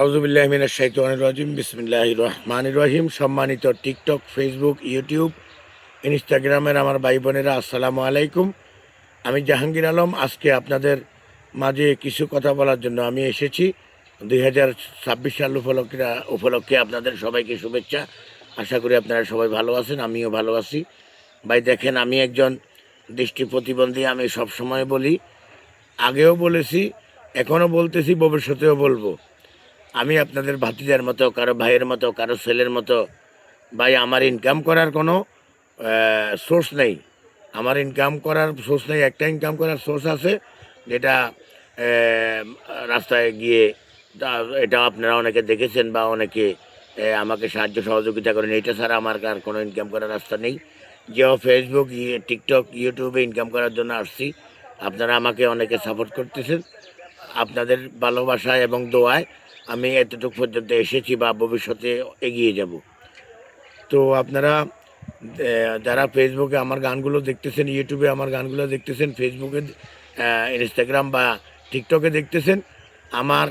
আউযুবিল্লাহি মিনাশ শাইতানির রাজিম বিসমিল্লাহির রহমানির রহিম। সম্মানিত টিকটক, ফেসবুক, ইউটিউব, ইনস্টাগ্রামের আমার ভাই বোনেরা, আসসালামু আলাইকুম। আমি জাহাঙ্গীর আলম। আজকে আপনাদের মাঝে কিছু কথা বলার জন্য আমি এসেছি। 2026 সাল উপলক্ষে আপনাদের সবাইকে শুভেচ্ছা। আশা করি আপনারা সবাই ভালো আছেন, আমিও ভালো আছি। ভাই দেখেন, আমি একজন দৃষ্টি প্রতিবন্ধী। আমি সবসময় বলি, আগেও বলেছি, এখনও বলতেছি, ভবিষ্যতেও বলবো, আমি আপনাদের ভাতিজার মতো, কারো ভাইয়ের মতো, কারো ছেলের মতো। ভাই, আমার ইনকাম করার কোনো সোর্স নেই। আমার ইনকাম করার সোর্স নেই। একটা ইনকাম করার সোর্স আছে, যেটা রাস্তায় গিয়ে, এটা আপনারা অনেকে দেখেছেন বা অনেকে আমাকে সাহায্য সহযোগিতা করেন। এটা ছাড়া আমার আর কোনো ইনকাম করার রাস্তা নেই। যেও ফেসবুক, টিকটক, ইউটিউবে ইনকাম করার জন্য আসছি। আপনারা আমাকে অনেকে সাপোর্ট করতেছেন। আপনাদের ভালোবাসায় এবং দোয়ায় আমি এতটুকু পর্যন্ত এসেছি বা ভবিষ্যতে এগিয়ে যাব। তো আপনারা যারা ফেসবুকে আমার গানগুলো দেখতেছেন, ইউটিউবে আমার গানগুলো দেখতেছেন, ফেসবুকে, ইনস্টাগ্রাম বা টিকটকে দেখতেছেন, আমার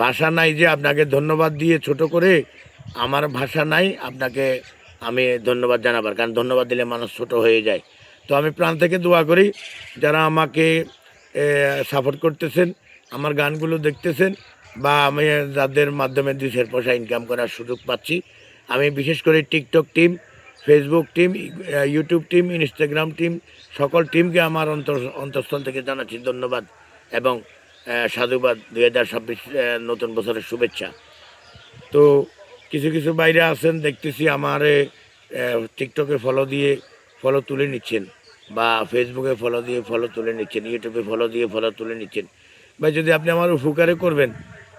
ভাষা নাই যে আপনাকে ধন্যবাদ দিয়ে ছোট করে, আমার ভাষা নাই আপনাকে আমি ধন্যবাদ জানাবার, কারণ ধন্যবাদ দিলে মানুষ ছোট হয়ে যায়। তো আমি প্রাণ থেকে দোয়া করি, যারা আমাকে সাপোর্ট করতেছেন, আমার গানগুলো দেখতেছেন, বা আমি যাদের মাধ্যমে 2 পয়সা ইনকাম করার সুযোগ পাচ্ছি, আমি বিশেষ করে TikTok team, Facebook team, YouTube team, Instagram team, সকল টিমকে আমার অন্তঃস্থল থেকে জানাচ্ছি ধন্যবাদ এবং সাধুবাদ। 2026 নতুন বছরের শুভেচ্ছা। তো কিছু কিছু বাইরে আছেন, দেখতেছি আমার টিকটকে ফলো দিয়ে ফলো তুলে নিচ্ছেন, বা ফেসবুকে ফলো দিয়ে ফলো তুলে নিচ্ছেন, ইউটিউবে ফলো দিয়ে ফলো তুলে নিচ্ছেন। ভাই, যদি আপনি আমার উপকারে করবেন,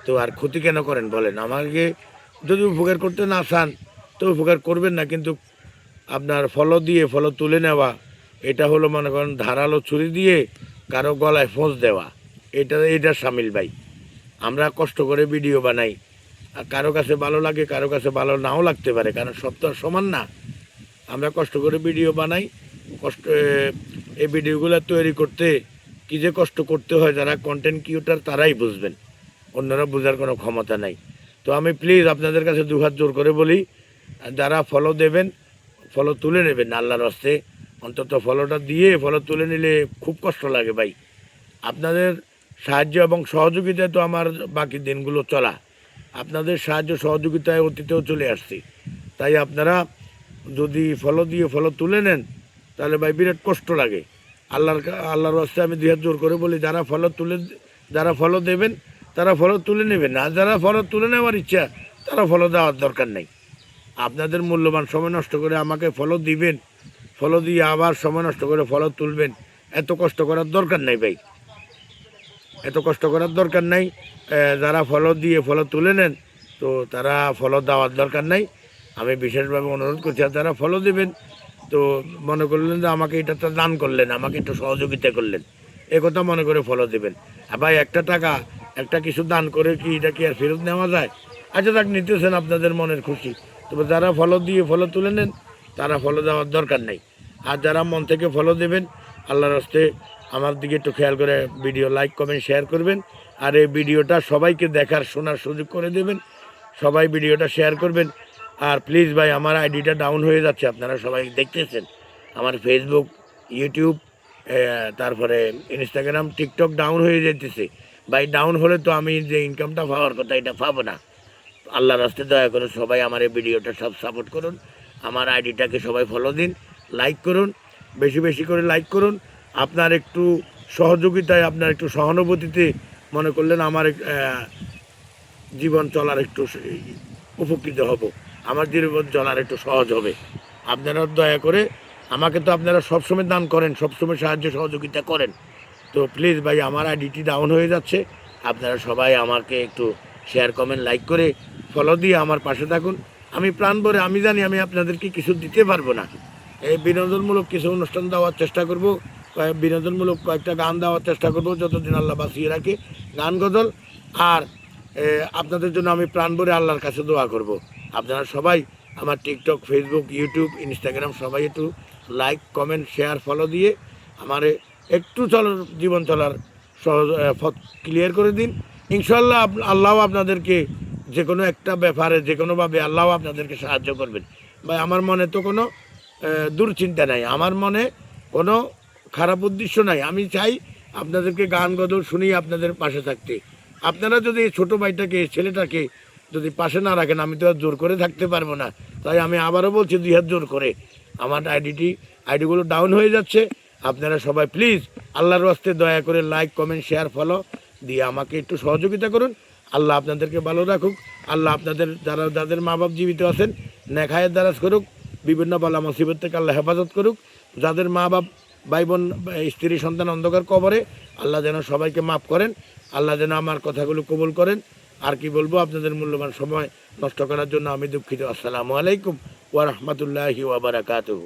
তো আর ক্ষতি কেন করেন বলেন? আমাকে যদি উপকার করতে না চান, তো উপকার করবেন না। কিন্তু আপনার ফলো দিয়ে ফলো তুলে নেওয়া, এটা হলো মনে করেন ধারালো ছুরি দিয়ে কারো গলায় ফোঁস দেওয়া। এটা সামিল ভাই। আমরা কষ্ট করে ভিডিও বানাই, আর কারো কাছে ভালো লাগে, কারো কাছে ভালো নাও লাগতে পারে, কারণ সব তো আর সমান না। আমরা কষ্ট করে ভিডিও বানাই। কষ্ট এই ভিডিওগুলো তৈরি করতে কী যে কষ্ট করতে হয়, যারা কন্টেন্ট ক্রিয়েটর তারাই বুঝবেন, অন্যরা বোঝার কোনো ক্ষমতা নাই। তো আমি প্লিজ আপনাদের কাছে দুহাত জোর করে বলি, যারা ফলো দেবেন, ফলো তুলে নেবেন আল্লাহর হস্তে। অন্তত ফলোটা দিয়ে ফলো তুলে নিলে খুব কষ্ট লাগে ভাই। আপনাদের সাহায্য এবং সহযোগিতায় তো আমার বাকি দিনগুলো চলা। আপনাদের সাহায্য সহযোগিতায় অতীতেও চলে আসছি। তাই আপনারা যদি ফলো দিয়ে ফলো তুলে নেন, তাহলে ভাই বিরাট কষ্ট লাগে। আল্লাহর হস্তে আমি দুহাত জোর করে বলি, যারা ফলো দেবেন তারা ফলো তুলে নেবেন। আর যারা ফলো তুলে নেওয়ার ইচ্ছা, তারা ফলো দেওয়ার দরকার নেই। আপনাদের মূল্যবান সময় নষ্ট করে আমাকে ফলো দিবেন, ফলো দিয়ে আবার সময় নষ্ট করে ফলো তুলবেন, এত কষ্ট করার দরকার নেই ভাই, এত কষ্ট করার দরকার নাই। যারা ফলো দিয়ে ফলো তুলে নেন, তো তারা ফলো দেওয়ার দরকার নাই। আমি বিশেষভাবে অনুরোধ করছি, আর যারা ফলো দেবেন, তো মনে করলেন যে আমাকে এটা তো দান করলেন, আমাকে একটু সহযোগিতা করলেন, এ কথা মনে করে ফলো দেবেন। আর ভাই, একটা টাকা, একটা কিছু দান করে কি এটা কি আর ফেরত নেওয়া যায়? আচ্ছা, তাক নিতেছেন আপনাদের মনের খুশি। তবে যারা ফলো দিয়ে ফলো তুলে নেন, তারা ফলো দেওয়ার দরকার নেই। আর যারা মন থেকে ফলো দেবেন, আল্লাহর হস্তে আমার দিকে একটু খেয়াল করে ভিডিও লাইক, কমেন্ট, শেয়ার করবেন। আর এই ভিডিওটা সবাইকে দেখার, শোনার সুযোগ করে দেবেন। সবাই ভিডিওটা শেয়ার করবেন। আর প্লিজ ভাই, আমার আইডিটা ডাউন হয়ে যাচ্ছে, আপনারা সবাই দেখতেছেন। আমার ফেসবুক, ইউটিউব, তারপরে ইনস্টাগ্রাম, টিকটক ডাউন হয়ে যেতেছে। ভাই, ডাউন হলে তো আমি যে ইনকামটা পাওয়ার কথা, এটা পাবো না। আল্লাহর রাস্তায় দয়া করে সবাই আমার এই ভিডিওটা সব সাপোর্ট করুন। আমার আইডিটাকে সবাই ফলো দিন, লাইক করুন, বেশি বেশি করে লাইক করুন। আপনার একটু সহযোগিতায়, আপনার একটু সহানুভূতিতে মনে করলেন আমার জীবন চলার একটু উপকৃত হব, আমার জীবন চলার একটু সহজ হবে। আপনারা দয়া করে, আমাকে তো আপনারা সবসময় দান করেন, সবসময় সাহায্য সহযোগিতা করেন। তো প্লিজ ভাই, আমার আইডিটি ডাউন হয়ে যাচ্ছে। আপনারা সবাই আমাকে একটু শেয়ার, কমেন্ট, লাইক করে ফলো দিয়ে আমার পাশে থাকুন। আমি প্রাণ ভরে, আমি জানি আমি আপনাদেরকে কিছু দিতে পারবো না। এই বিনোদনমূলক কিছু অনুষ্ঠান দেওয়ার চেষ্টা করব, বিনোদনমূলক কয়েকটা গান দেওয়ার চেষ্টা করব, যতদিন আল্লাহ বাঁচিয়ে রাখে, গান গজল। আর আপনাদের জন্য আমি প্রাণ ভরে আল্লাহর কাছে দোয়া করব। আপনারা সবাই আমার টিকটক, ফেসবুক, ইউটিউব, ইনস্টাগ্রাম সবাই একটু লাইক, কমেন্ট, শেয়ার, ফলো দিয়ে আমার একটু জীবন চলার সহজ পথ ক্লিয়ার করে দিন। ইনশাল্লাহ আল্লাহ আপনাদেরকে যে কোনো একটা ব্যাপারে যে কোনোভাবে আল্লাহ আপনাদেরকে সাহায্য করবেন। ভাই আমার মনে তো কোনো দুশ্চিন্তা নাই, আমার মনে কোনো খারাপ উদ্দেশ্য নাই। আমি চাই আপনাদেরকে গান গদল শুনিয়ে আপনাদের পাশে থাকতে। আপনারা যদি এই ছোটো ভাইটাকে ছেলেটাকে যদি পাশে না রাখেন, আমি তো আর জোর করে থাকতে পারবো না। তাই আমি আবারও বলছি 2 হাত জোর করে, আমার আইডিগুলো ডাউন হয়ে যাচ্ছে। আপনারা সবাই প্লিজ আল্লাহর ওয়াস্তে দয়া করে লাইক কমেন্ট শেয়ার ফলো দিয়ে আমাকে একটু সহযোগিতা করুন। আল্লাহ আপনাদেরকে ভালো রাখুক। আল্লাহ আপনাদের যাদের মা বাপ জীবিত আছেন নেখায়ের দ্বারাজ করুক, বিভিন্ন বালা মুসিবত থেকে আল্লাহ হেফাজত করুক। যাদের মা বাপ ভাই বোন স্ত্রী সন্তান অন্ধকার কবরে, আল্লাহ যেন সবাইকে মাফ করেন। আল্লাহ যেন আমার কথাগুলো কবুল করেন। আর কি বলবো, আপনাদের মূল্যবান সময় নষ্ট করার জন্য আমি দুঃখিত। আসসালামু আলাইকুম ওয়া রাহমাতুল্লাহি ওয়া বারাকাতুহু।